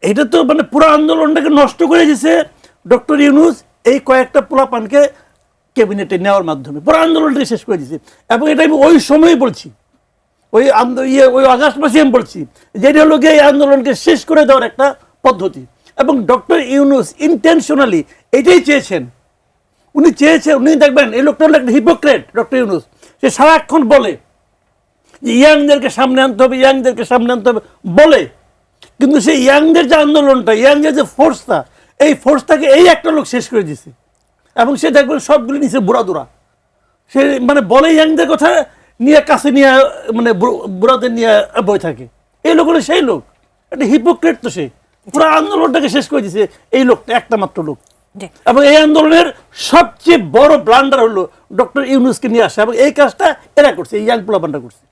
এটা তো মানে পুরো আন্দোলনটাকে নষ্ট করে দিয়েছে ডক্টর ইউনূস এই কয়েকটা পোলাপানকে ক্যাবিনেটে নেওয়ার মাধ্যমে পুরো আন্দোলনটাকে শেষ করে দিয়েছে। এবং এটা আমি ওই সময় বলছি, ওই আগস্ট মাসে আমি বলছি যেটা হলো গিয়ে এই আন্দোলনকে শেষ করে দেওয়ার একটা পদ্ধতি। এবং ডক্টর ইউনূস ইন্টেনশনালি এটাই চেয়েছেন। উনি দেখবেন এই লোকটা হলো একটা হিপোক্রেট। ডক্টর ইউনূস সে সারাক্ষণ বলে যে ইয়াংদেরকে সামনে আনতে হবে, ইয়াংদেরকে সামনে আনতে হবে বলে, কিন্তু সেই ইয়াংদের যে আন্দোলনটা, ইয়াংদের যে ফোর্সটা, এই ফোর্সটাকে এই একটা লোক শেষ করে দিয়েছে। এবং সে দেখবেন সবগুলি নিচে বুড়াদুরা, সে মানে বলে ইয়াংদের কথা নিয়ে কাছে নিয়ে মানে বুড়াদের নিয়ে বই থাকে। এই লোক হলো সেই লোক, একটা হিপোক্রেট। তো সে পুরো আন্দোলনটাকে শেষ করে দিয়েছে এই লোকটা, একটা মাত্র লোক। এবং এই আন্দোলনের সবচেয়ে বড় ব্লান্ডার হলো ডক্টর ইউনূসকে নিয়ে আসা, এবং এই কাজটা এরা করছে, এই ইয়াং পোলাপানটা করছে।